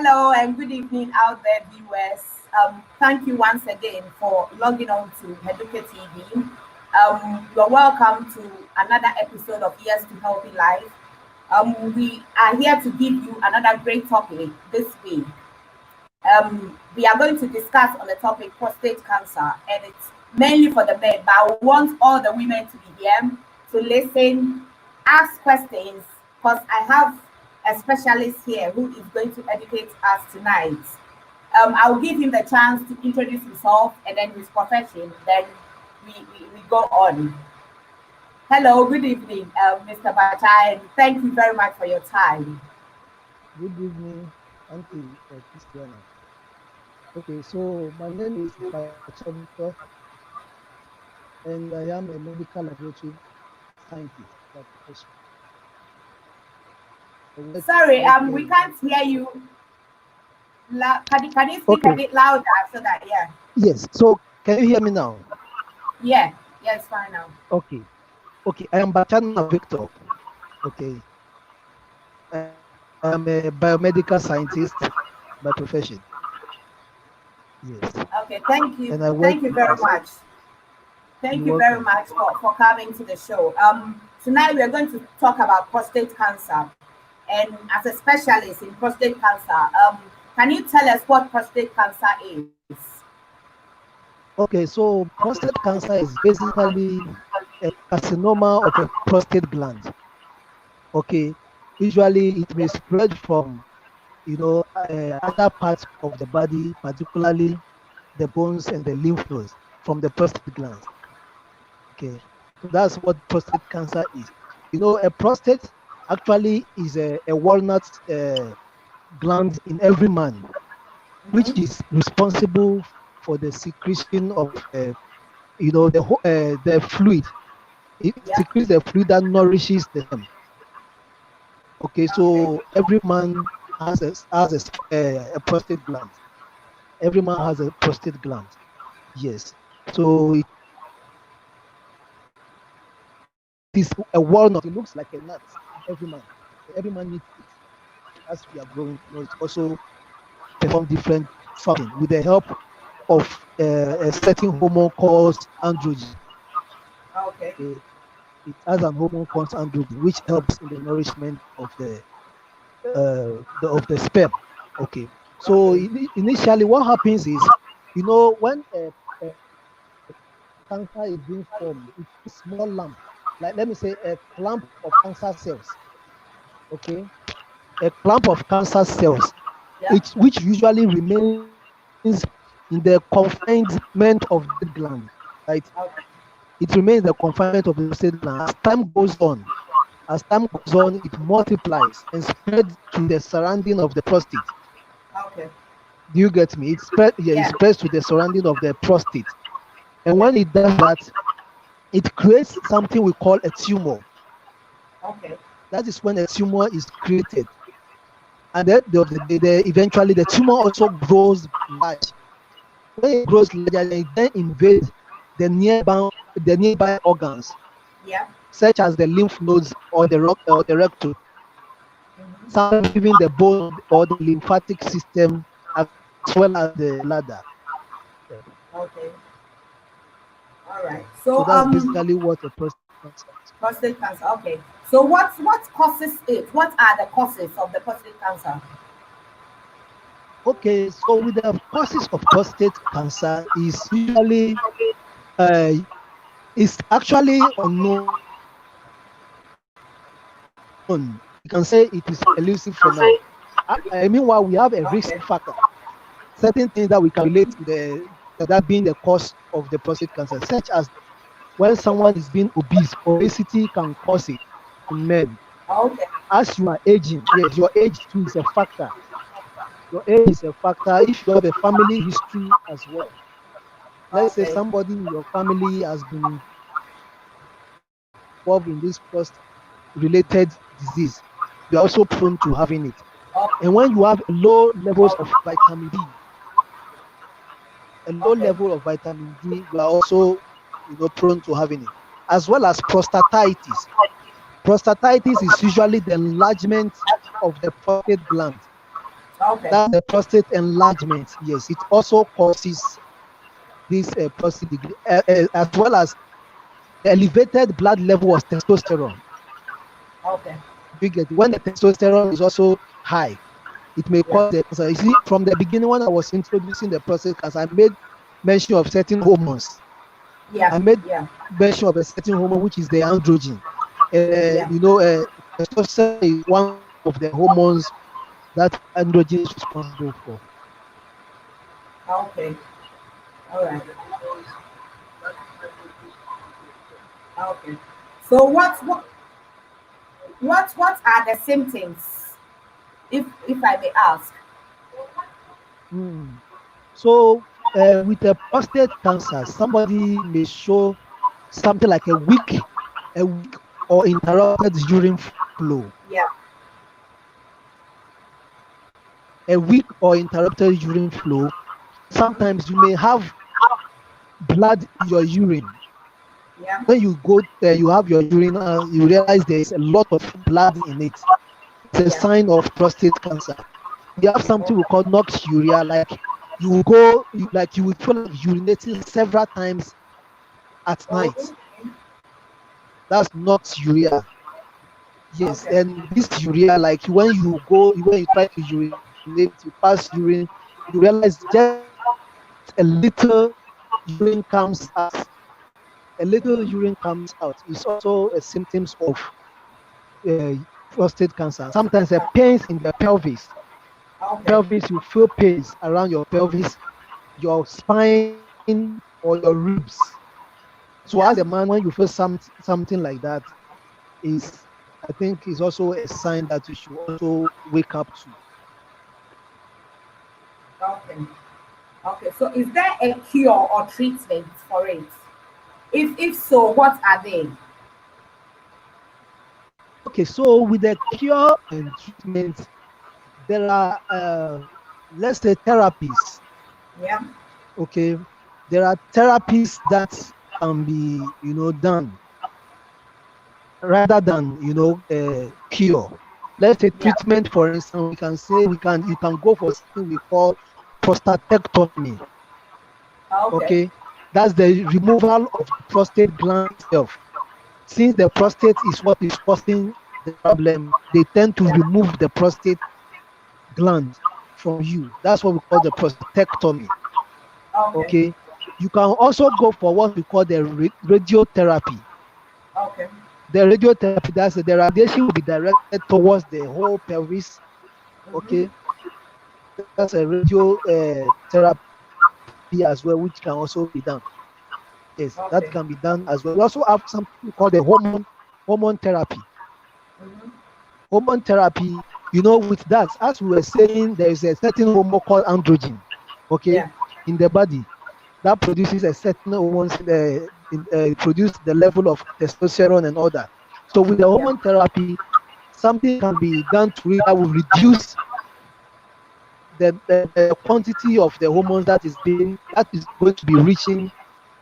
Hello and good evening out there, viewers. Thank you once again for logging on to Educate TV. You're welcome to another episode of Years to Healthy Life. We are here to give you another great topic this week. We are going to discuss on the topic prostate cancer, and it's mainly for the men, but I want all the women to be here to listen, ask questions, because I have a specialist here who is going to educate us tonight. I'll give him the chance to introduce himself and then his profession, then we go on. Hello, good evening, Mr. Bachai, and thank you very much for your time. Good evening, Auntie Christiana. Okay, so my name is Bachelor, and I am a medical laboratory scientist by profession. Sorry, we can't hear you. Can you speak a bit louder so that, yeah? Yes, so can you hear me now? Yeah, it's fine now. Okay, I am Bachana Victor. Okay, I am a biomedical scientist by profession. Yes. Okay, thank you. And I work Thank you very much. Thank you very much for coming to the show. Tonight we are going to talk about prostate cancer. And as a specialist in prostate cancer, can you tell us what prostate cancer is? Okay, so prostate cancer is basically a carcinoma of a prostate gland. Okay, usually it may spread from, other parts of the body, particularly the bones and the lymph nodes from the prostate gland. Okay, so that's what prostate cancer is. A prostate actually is a walnut gland in every man, which is responsible for the secretion of, the fluid. It secretes the fluid that nourishes them. Okay, so every man has a prostate gland. Every man has a prostate gland. Yes. So it is a walnut. It looks like a nut. Every man needs it. As we are growing, it also perform different functions with the help of a certain hormone called androgen. Okay. It has an hormone called androgen, which helps in the nourishment of the sperm. Okay. So initially, what happens is, when a cancer is being formed, it's a small lump, like let me say a clump of cancer cells. Okay, a clump of cancer cells, which usually remains in the confinement of the gland, right? It remains the confinement of the prostate gland. As time goes on, it multiplies and spreads to the surrounding of the prostate. Okay. Do you get me? It spreads to the surrounding of the prostate. And when it does that, it creates something we call a tumor. Okay. That is when a tumor is created. And then eventually the tumor also grows large. When it grows larger, it then invades the nearby organs, such as the lymph nodes or the rectum, sometimes even the bone or the lymphatic system, as well as the bladder. Okay. All right. So that's basically what a prostate cancer is. Prostate cancer. Okay. So what causes it? What are the causes of the prostate cancer? Okay, so with the causes of prostate cancer is usually it's actually unknown. You can say it is elusive for now. Meanwhile, we have a risk factor. Certain things that we can relate to that being the cause of the prostate cancer, such as when someone is being obese. Obesity can cause it in men. Okay. As you are aging, yes, your age too is a factor. Your age is a factor if you have a family history as well. Let's say somebody in your family has been involved in this prostate-related disease, you are also prone to having it. And when you have low levels of vitamin D, you are also prone to having it, as well as prostatitis. Prostatitis is usually the enlargement of the prostate gland. Okay. That's the prostate enlargement. Yes, it also causes this prostate degree, as well as elevated blood level of testosterone. Okay. You get when the testosterone is also high, it may Yeah. cause the cancer. You see, from the beginning when I was introducing the prostate cancer, I made mention of certain hormones. Yeah. I made Yeah. mention of a certain hormone which is the androgen. And Yeah. testosterone is one of the hormones that androgen is responsible for. Okay. All right. Okay. So what are the symptoms, if I may ask? Mm. So, with a prostate cancer, somebody may show something like a weak or interrupted urine flow. Yeah. A weak or interrupted urine flow. Mm-hmm. Sometimes you may have blood in your urine. Yeah. When you go there, you have your urine, you realize there is a lot of blood in it. It's a Yeah. sign of prostate cancer. We have something we Okay. call noxuria, like you will go, like you will feel like urinating several times at Oh, night. That's noxuria. Yes, okay. and this urea, like when you try to urinate, you pass urine, you realize just a little urine comes out. A little urine comes out. It's also a symptoms of uh, prostate cancer. Sometimes a pains in the pelvis. Okay. Pelvis, you feel pains around your pelvis, your spine, or your ribs. So as a Yeah. man, when you feel something like that, is I think is also a sign that you should also wake up to. Okay. Okay. So is there a cure or treatment for it? If so, what are they? Okay, so with the cure and treatment, there are let's say therapies. Yeah. Okay, there are therapies that can be done rather than cure. Let's say Yeah. treatment, for instance, we can say you can go for something we call prostatectomy. Okay. Okay, that's the removal of the prostate gland itself. Since the prostate is what is causing the problem, they tend to Yeah. remove the prostate gland from you. That's what we call the prostatectomy. Okay. Okay. You can also go for what we call the radiotherapy. Okay. The radiotherapy, that's the radiation will be directed towards the whole pelvis. Mm-hmm. Okay. That's a therapy as well, which can also be done. Yes, that can be done Okay. as well. We also have something we call the hormone therapy. Mm-hmm. Hormone therapy, with that, as we were saying, there is a certain hormone called androgen, okay, Yeah. in the body that produces a certain hormones produce the level of testosterone and all that. So with the Yeah. hormone therapy, something can be done to it that will reduce the quantity of the hormones that is going to be reaching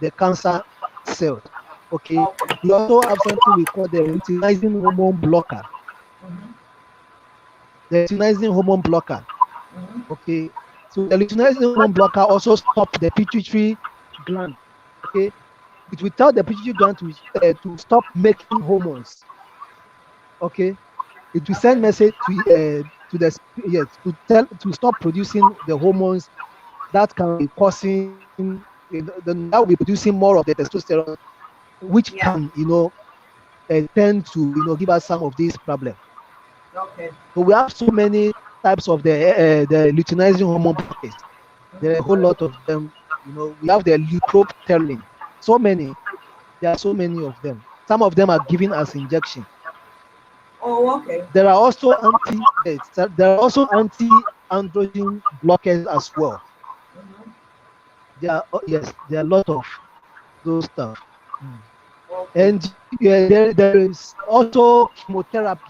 the cancer cells. Okay. Okay. We also have something we call the luteinizing hormone blocker. Mm-hmm. The luteinizing hormone blocker. Mm-hmm. Okay. So the luteinizing hormone blocker also stop the pituitary gland. Okay. It will tell the pituitary gland to stop making hormones. Okay. It will Okay. send message to the yes to stop producing the hormones that can be causing that will be producing more of the testosterone, which Yeah. can tend to give us some of these problems. Okay. So we have so many types of the luteinizing hormone blockers. There are a whole lot of them. We have the leuprothelin. So many. There are so many of them. Some of them are given as injection. Oh, okay. There are also yes, there are also anti-androgen blockers as well. Mm-hmm. Yes, there are a lot of those stuff. Mm. Okay. And there is also chemotherapy.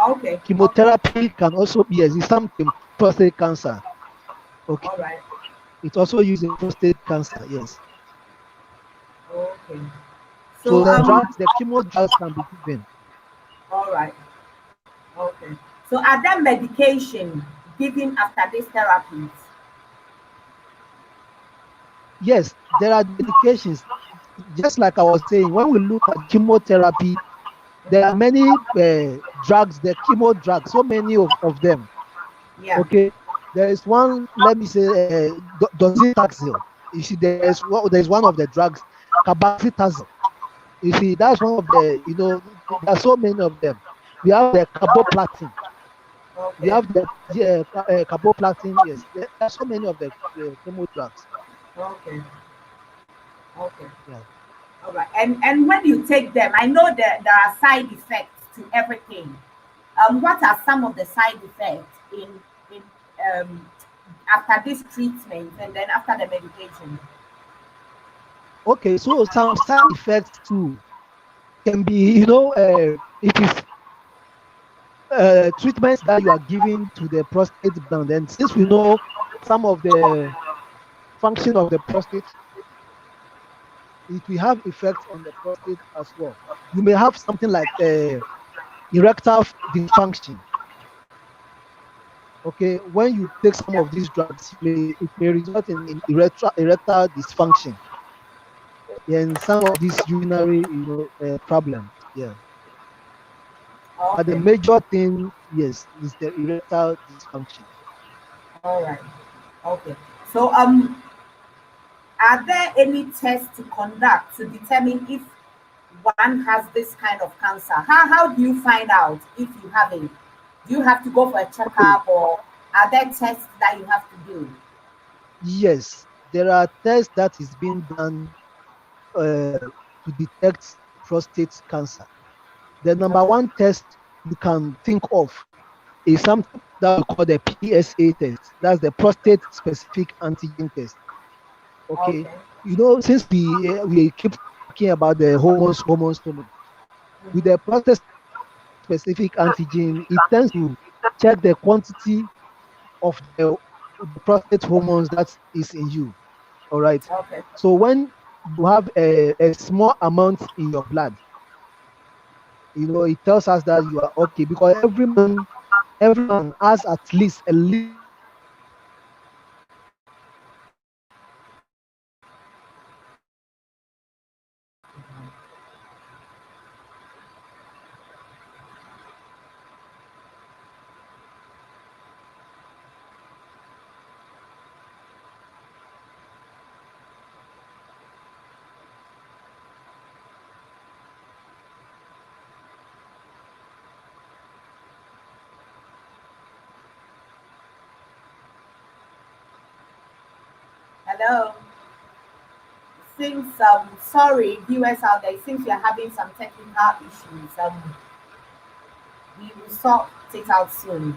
Okay. Okay. Chemotherapy can also be yes, it's something prostate cancer. All Okay, right. it's also used in prostate cancer. Yes. Okay. So So the chemo drugs can be given. all right. Okay. So are there medication given after these therapies? Yes, there are medications. Just like I was saying, when we look at chemotherapy, there are many drugs, the chemo drugs, so many of them. Yeah. Okay, there is one, let me say, docetaxel. You see, there's one of the drugs, cabazitaxel. You see, that's one of the, there are so many of them. We have the carboplatin. We Okay. have the carboplatin. Yes, there are so many of the chemo drugs. Okay. Okay. Yeah. All right. And when you take them, I know that there are side effects to everything. What are some of the side effects in um after this treatment and then after the medication? Okay, so some side effects too can be, it is treatments that you are giving to the prostate gland. And since we know some of the function of the prostate, it will have effects on the prostate as well. You may have something like erectile dysfunction. Okay, when you take some of these drugs, it may result in erectile dysfunction and some of these urinary, problems. Yeah, but the Okay. major thing, yes, is the erectile dysfunction. All right. Okay. So are there any tests to conduct to determine if one has this kind of cancer? How do you find out if you have it? Do you have to go for a Okay, checkup or are there tests that you have to do? yes, there are tests that is being done to detect prostate cancer. The number Okay. one test you can think of is something that we call the PSA test. That's the prostate specific antigen test. Okay, Okay. since we keep talking about the hormones, with the Mm-hmm. prostate specific antigen, it tends to check the quantity of the prostate hormones that is in you. All right. Okay. So when you have a small amount in your blood, it tells us that you are okay, because every man has at least a little amount of prostate hormones in his body. Hello. Since sorry viewers out there, since you're having some technical issues, we will sort it out soon.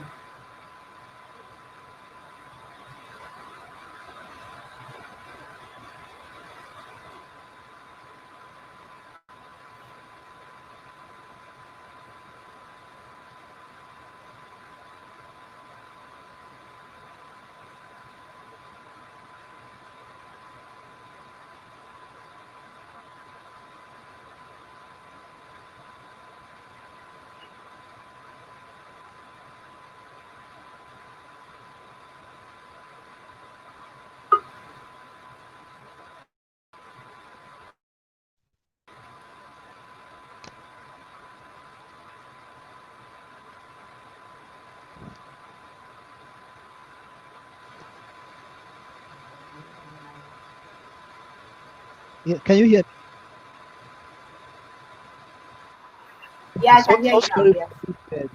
Yeah, can you hear me? Yeah, Okay, I so can hear so you now. sorry Yes. for this.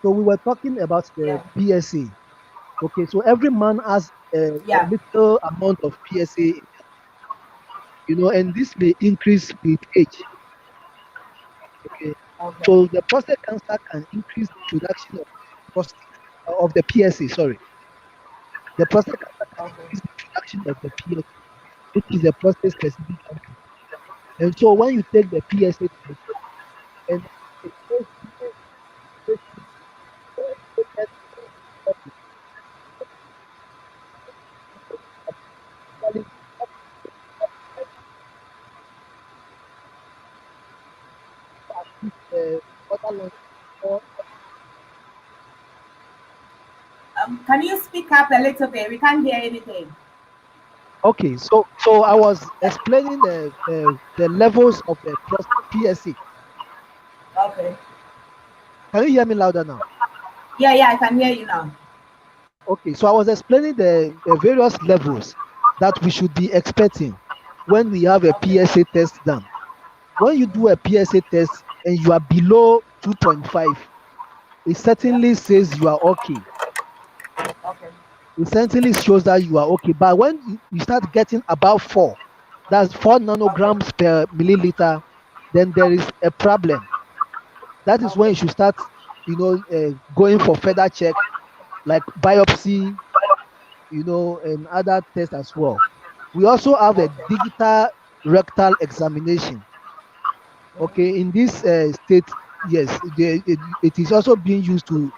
So we were talking about the Yeah. PSA. Okay, so every man has a Yeah. little amount of PSA, and this may increase with age. Okay, Okay. so the prostate cancer can increase the production of the prostate of the PSA. Sorry, the prostate cancer can Okay. increase the production of the PSA, which is the prostate specific antigen. And so when you take the PSA test, and it shows basically borderline Can you speak up a little bit? We can't hear anything. Okay, so I was explaining the levels of the PSA. Okay. Can you hear me louder now? Yeah, yeah, I can hear you now. Okay, so I was explaining the various levels that we should be expecting when we have a Okay. PSA test done. When you do a PSA test and you are below 2.5, it Yeah. certainly says you are okay. Okay. It certainly shows that you are okay. But when you start getting above 4, that's 4 Okay. nanograms per milliliter, then there is a problem. That is when Okay. you should start, going for further check like biopsy, and other tests as well. We also have a Okay. digital rectal examination. Okay, in this state, yes, it is also being used to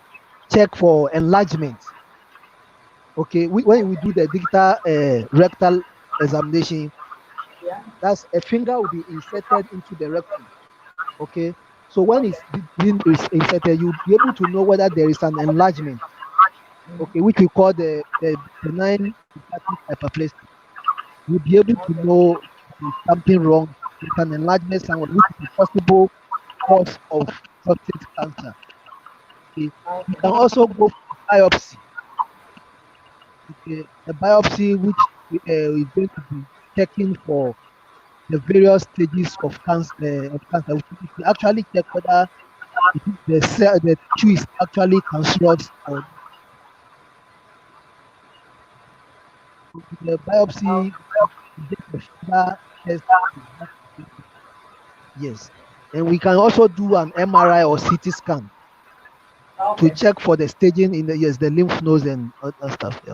check for enlargement. Okay, when we Okay. do the digital rectal examination, Yeah. that's a finger will be inserted into the rectum. Okay, so when Okay. it's being inserted, you'll be able to know whether there is an enlargement. Okay, which we call the benign idiopathic hyperplasia. You'll be able to Okay. know there's something wrong with an enlargement somewhere, which is a possible cause of prostate cancer. Okay. You can Okay. also go for biopsy. Okay, the biopsy which is going to be checking for the various stages of cancer. It will actually check whether the tissue is actually cancerous or the biopsy. We get a further test. Yes, and we can also do an MRI or CT scan to Okay. check for the staging in the lymph nodes and other stuff. Yeah,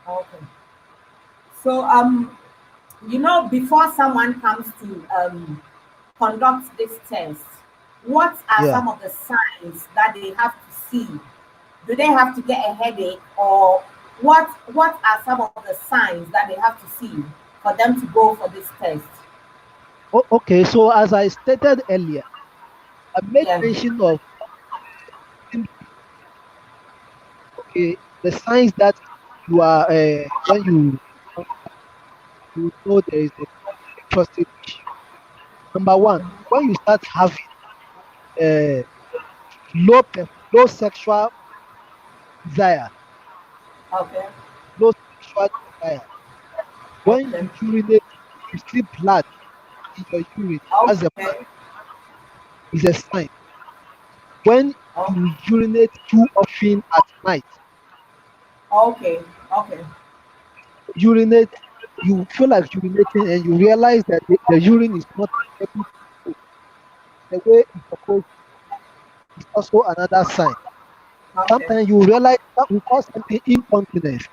Okay. So before someone comes to conduct this test, what are yeah. some of the signs that they have to see? Do they have to get a headache, or what are some of the signs that they have to see for them to go for this test? Okay, so as I stated earlier, I made Yeah. mention of okay the signs that you are when you know there is a prostate issue. Number one, when you start having uh, low sexual desire, Okay. low sexual desire. When Okay. you urinate, you see blood in your urine. That's a Okay. is a sign. When Oh, you urinate too often at night, okay. Okay. urinate, you feel like urinating and you realize that the urine is not able to flow the way it's supposed to. Is also another sign. Okay. Sometimes you realize that we call something incontinence.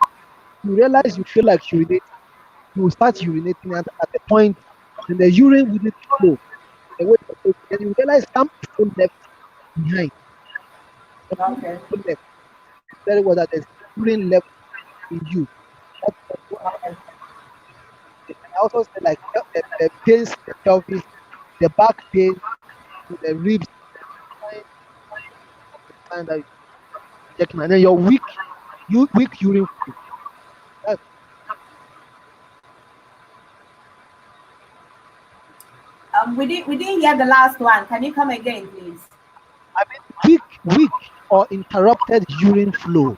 You realize you feel like urinating, you will start urinating at the point, and the urine wouldn't flow the way it's supposed to. And you realize some is still left behind. Some urine is Okay. still left. Very well that there's urine left in you. That's also Okay. and I also say like pains in the pelvis, the back pain, the ribs, sign of the sign that you're checking, and then your weak urine flow. That's We didn't hear the last one. Can you come again, please? I mean weak or interrupted urine flow.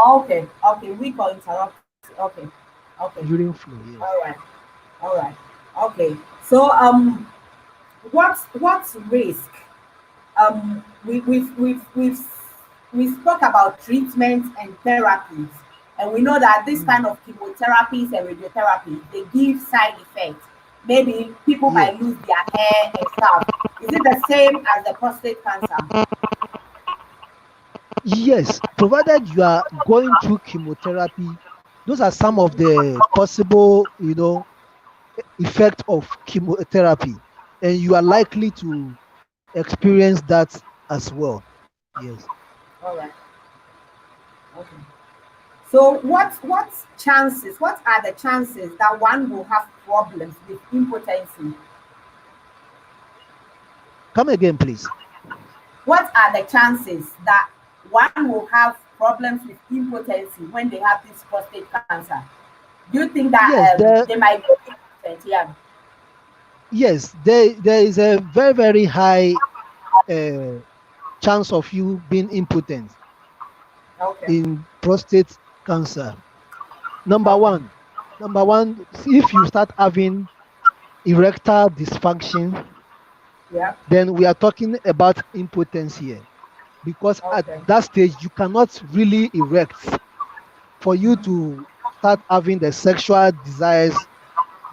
Okay. Okay. We call interrupt. Okay. Okay. Urine flow, yes. All right. All right. Okay. So what's risk? We spoke about treatment and therapies, and we know that this Mm. kind of chemotherapies and radiotherapy they give side effects. Maybe people Yeah. might lose their hair and stuff. Is it the same as the prostate cancer? Yes, provided you are going through chemotherapy, those are some of the possible, effect of chemotherapy, and you are Okay. likely to experience that as well. Yes. All right. Okay. So what are the chances that one will have problems with impotency? Come again, please. What are the chances that one will have problems with impotency when they have this prostate cancer? Do you think that Yes, they might be impotent? Yeah. there is a very, very high uh, chance of you being impotent Okay. in prostate cancer. Number Okay. one, number one, if you start having erectile dysfunction, Yeah. then we are talking about impotence here. Because at Okay. that stage, you cannot really erect for you to start having the sexual desires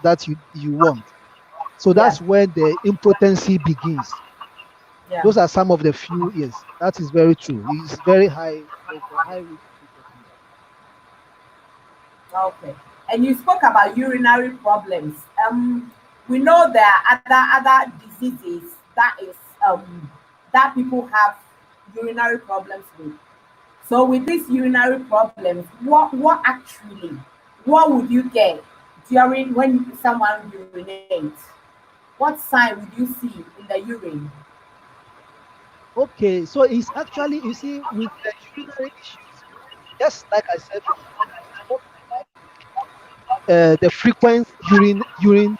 that you want. So Yeah. that's when the impotency begins. Yeah. Those are some of the few. Yes, that is very true. It's very high. There's a high risk of you getting that. Okay. And you spoke about urinary problems. We know there are other diseases that is that people have urinary problems with. So with these urinary problems, what actually what would you get during when someone urinates? What sign would you see in the urine? Okay, so it's actually, you see, with the urinary issues, just like I said, spoke about the frequent urine.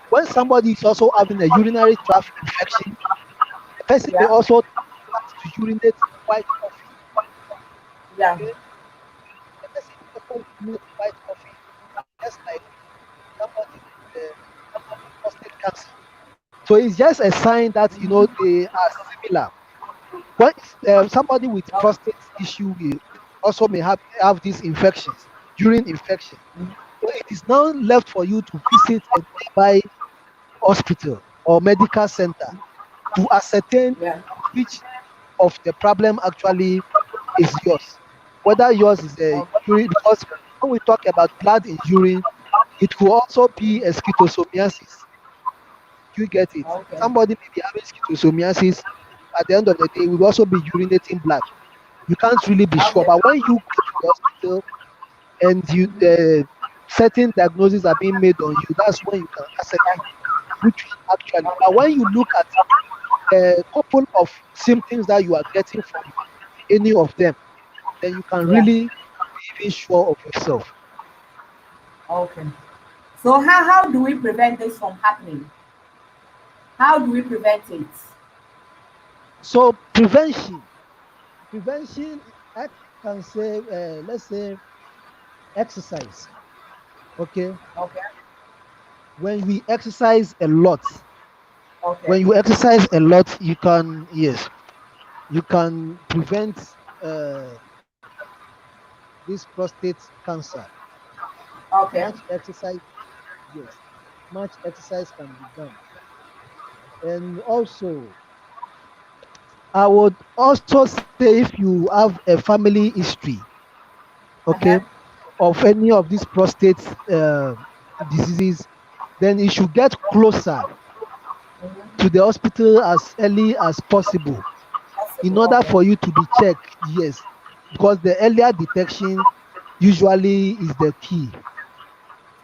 When somebody is also having a urinary tract infection, the person may Yeah. also start to urinate quite often. Yeah. Okay, the person also urinates quite often, just like somebody with prostate cancer. So it's just a sign that they are similar. When somebody with Okay. prostate issue will also may have these infections, urine infection. So it is now left for you to visit a nearby hospital or medical center to ascertain Yeah. which of the problem actually is yours. Whether yours is a Okay. urine, because when we talk about blood in urine, it could also be a schistosomiasis. You get it? Okay. Somebody may be having schistosomiasis. At the end of the day, will also be urinating blood. You can't really be sure. Okay. But when you go to the hospital and certain diagnoses are being made on you, that's when you can ascertain which one actually. But when you look at a couple of symptoms that you are getting from any of them, then you can Yeah. really be even sure of yourself. Okay. So how do we prevent this from happening? How do we prevent it? So prevention, I can say, let's say exercise. Okay, Okay. when we exercise a lot, Okay. when you exercise a lot, you can, yes, you can prevent uh, this prostate cancer. Okay. Much exercise, yes, much exercise can be done. And also, I would also say if you have a family history, okay, Uh-huh. of any of these prostate diseases, then you should get closer to Mm-hmm. the hospital as early as possible in Possible. order Okay. for you to be checked. Yes, because the earlier detection usually is the key.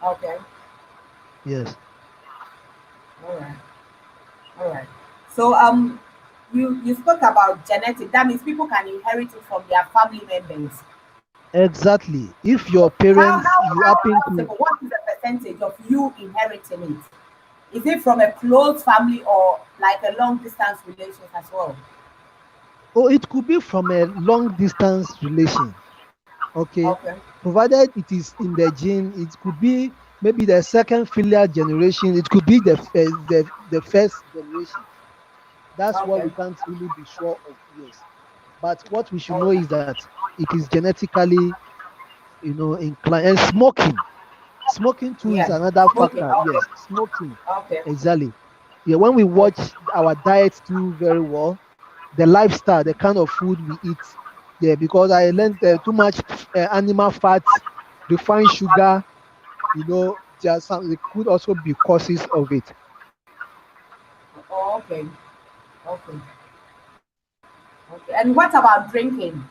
Okay. Yes, All right. All right. So you spoke about genetic. That means people can inherit it from their family members. exactly. If your parents, you How happen to, possible? What is the percentage of you inheriting it? Is it from a close family or like a long distance relations as well? or it could be from a long distance relation. Okay, Okay. provided it is in the gene, it could be maybe the second filial generation, it could be the first generation. That's what Okay. we can't really be sure of. Yes, but what we should know Okay. is that it is genetically, inclined. And smoking too is Yeah. another Smoking. factor. Okay. Yes, smoking, Okay. exactly. Yeah, when we watch Okay. our diet too very well, the lifestyle, the kind of food we eat. Yeah, because I learned too much animal fat, refined sugar. There some. It could also be causes of it. Oh, okay. Okay. Okay. And what about drinking?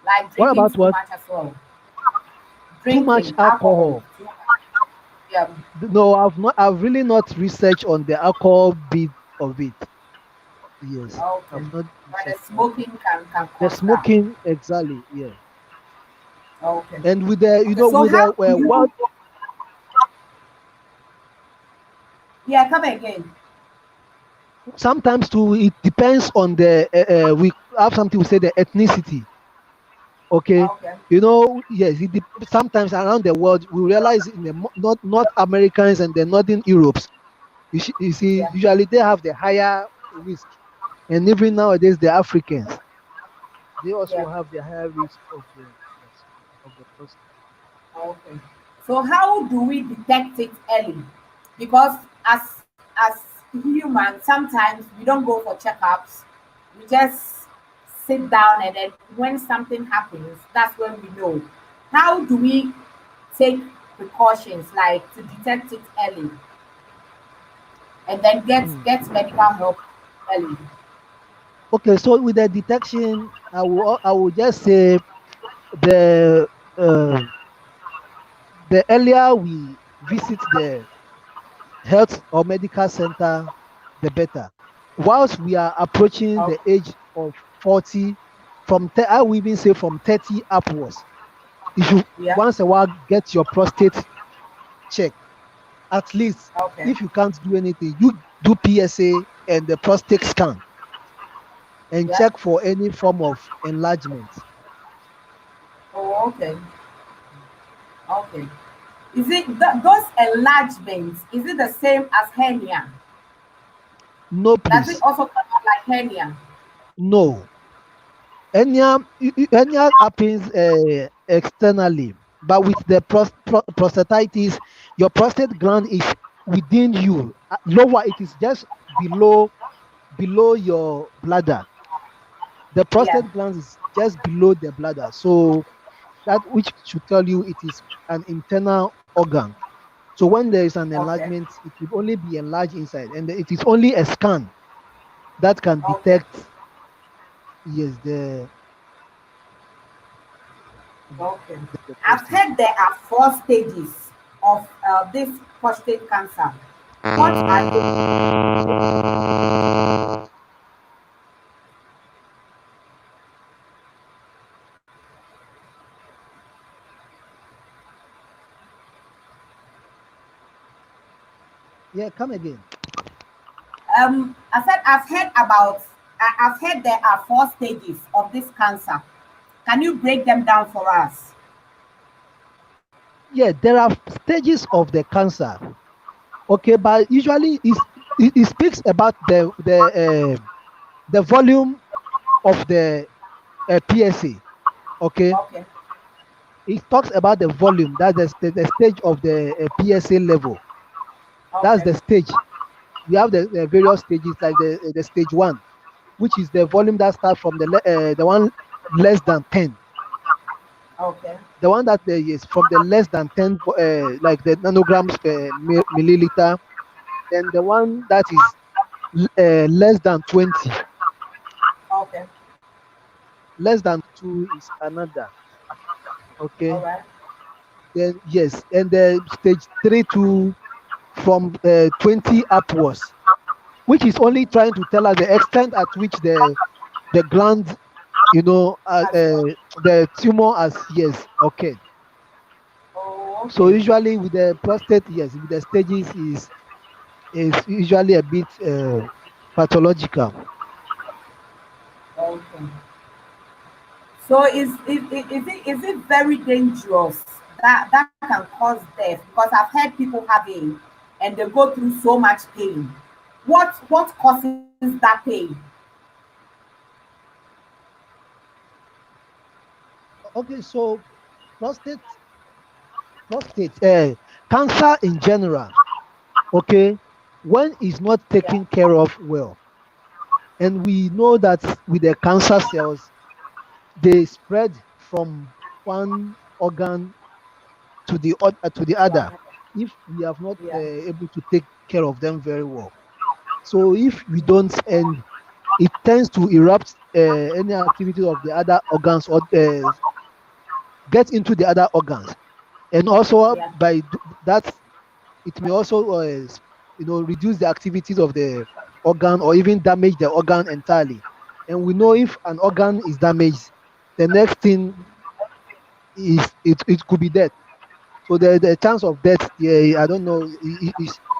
Like What drinking about too what? much as well. Too much Drinking alcohol. alcohol. Yeah. No, I've not. I've really not researched on the alcohol bit of it. Yes, Okay. and not But the insect. smoking can The cause that. smoking, exactly, yeah. Okay. And with the, Okay. So with how the do what, you? Yeah, come again. sometimes too, it depends on the, we have something we say the ethnicity. Okay, Okay. yes, sometimes around the world we realize in the North Americans and the Northern Europes, you see, Yeah. usually they have the higher risk, and even nowadays the Africans, they Yeah. also have the higher risk of the, yes, of the prostate. Okay. So how do we detect it early? Because as humans, sometimes we don't go for checkups. We just sit down and then when something happens, that's when we know. How do we take precautions like to detect it early and then get medical help early? Okay, so with the detection, I will just say the uh, the earlier we visit the health or medical center, the better. Whilst we are approaching Oh, the age of 40, I will even say from 30 upwards, you should yeah. once a while get your prostate checked. At least Okay. if you can't do anything, you do PSA and the prostate scan and Yeah. check for any form of enlargement. Oh, okay. Okay. Is it those enlargements? Is it the same as hernia? No, Does it please. also come out like hernia? No. Hernia happens externally, but with the prostatitis, your prostate gland is within you. Lower, it is just below your bladder. The Yeah. prostate gland is just below the bladder. So that which should tell you it is an internal organ. So when there is an Okay. enlargement, it would only be enlarged inside, and it is only a scan that can Okay. detect, yes, Okay. the I've prostate. heard there are four stages of this prostate cancer. What are they? Yeah, come again. I said I've heard there are four stages of this cancer. Can you break them down for us? Yeah, there are stages of the cancer. Okay, but usually it speaks about the volume of the PSA. Okay, Okay. it talks about the volume. That's the stage of the PSA level. That's Okay. the stage. We have the various stages, like the stage one, which is the volume that starts from the one less than 10. Okay. The one that is from the less than 10, like the nanograms per milliliter. Then the one that is less than 20, Okay. less than 2 is another. All Okay. right. Then yes, and the stage 3 to from 20 upwards, which is only trying to tell us the extent at which the gland, As well. the tumor has, yes, okay. Oh, So okay. usually with the prostate, yes, with the stages is usually a bit pathological. Okay. So is it very dangerous that can cause death? Because I've heard people have it and they go through so much pain. What causes that pain? Okay, so prostate prostate cancer in general, okay, when it's not Yeah. taken care of well, and we know that with the cancer cells, they spread from one organ to the To other another. if we have not Yeah. able to take care of them very well. So if we don't, and it tends to erupt any activity of the other organs, or get into the other organs, and also Yeah. by that, it may also reduce the activities of organ or even damage the organ entirely. And we know if an organ is damaged, the next thing is it could be death. So the chance of death, yeah, I don't know,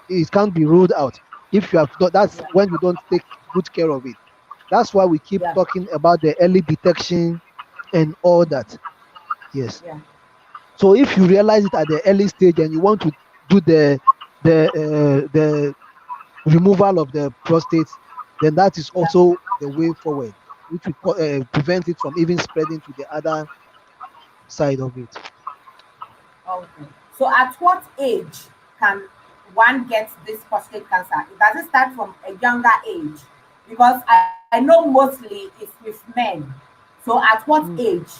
it can't be ruled out if you have not. That's Yeah. when you don't take good care of it. That's why we keep Yeah. talking about the early detection and all that. Yes. Yeah. So if you realize it at the early stage and you want to do the removal of the prostate, then that is Yeah. also the way forward, which will prevent it from even spreading to the other side of it. Okay. So at what age can one get this prostate cancer? Does it start from a younger age? Because I know mostly it's with men. So at what Mm. age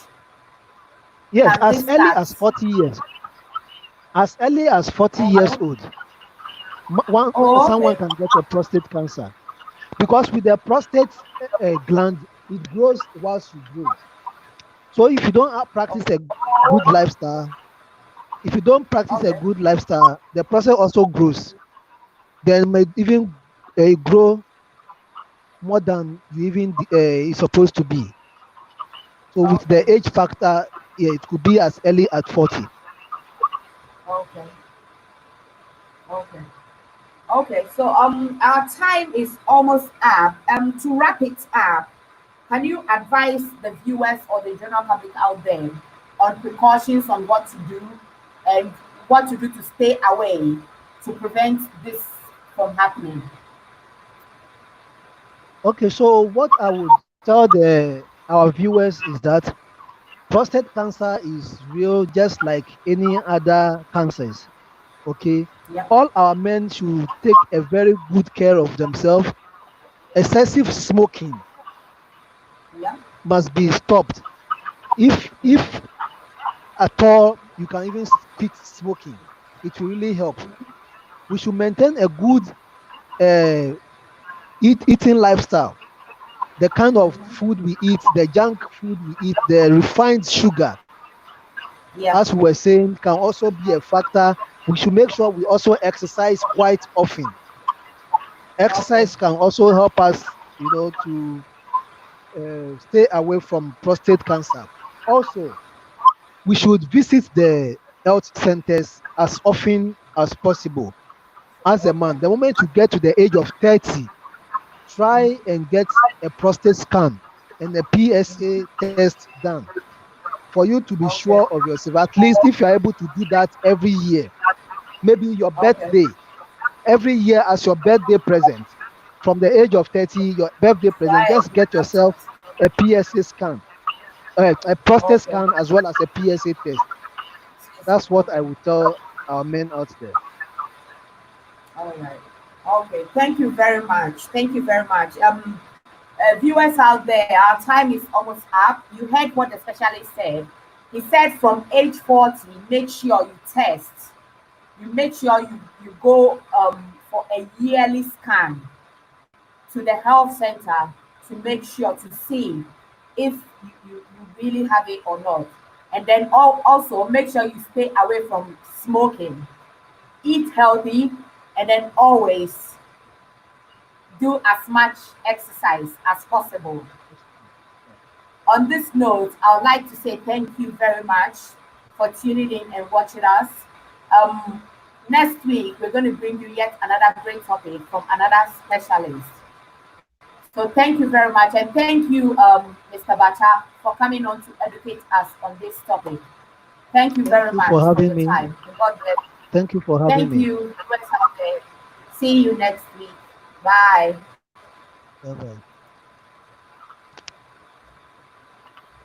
Yes, can this as early start? as 40 years. As early as 40 years Oh, old, one oh, someone okay. can get a prostate cancer because with the prostate gland, it grows whilst you grow. So if you don't practice a good lifestyle, if you don't practice a Okay. good lifestyle, the prostate also grows. Then may even grow more than you even is supposed to be. So with Okay. the age factor, yeah, it could be as early as 40. Okay. Okay. Okay. So our time is almost up. To wrap it up, can you advise the viewers or the general public out there on precautions on what to do and what to do to stay away to prevent this from happening? Okay, so what I would tell the our viewers is that prostate cancer is real, just like any other cancers. Okay, Yep. all our men should take a very good care of themselves. Excessive smoking Yep. must be stopped. If at all you can even quit smoking, it will really help. We should maintain a good uh, eating lifestyle. The kind of food we eat, the junk food we eat, the refined sugar, Yep. as we were saying, can also be a factor. We should make sure we also exercise quite often. Okay. Exercise can also help us, to stay away from prostate cancer. Also, we should visit the health centers as often as possible. As a Okay. man, the moment you get to the age of 30, try and get a prostate scan and a PSA test done for you to be Okay. sure of yourself. At least if you're able to do that every year, maybe your Okay. birthday, every year as your birthday present, from the age of 30, your birthday present, Right. just get yourself Absolutely. a PSA scan, a prostate Okay. scan, as well as a PSA test. That's what I Okay. would tell our men out there. All right. Okay. Thank you very much. Thank you very much. Viewers out there, our time is almost up. You heard what the specialist said. He said from age 40, make sure you test. You make sure you go for a yearly scan to the health center to make sure to see if you really have it or not. And then also make sure you stay away from smoking, eat healthy, and then always do as much exercise as possible. Yeah. On this note, I would like to say thank you very much for tuning in and watching us. Um, Next week, we're going to bring you yet another great topic from another specialist. So thank you very much. And thank you, Mr. Bacha, for coming on to educate us on this topic. Thank you Thank very you for much for having your me. time. God bless you. Thank you for having Thank me. you. See you next week. Bye. Bye bye.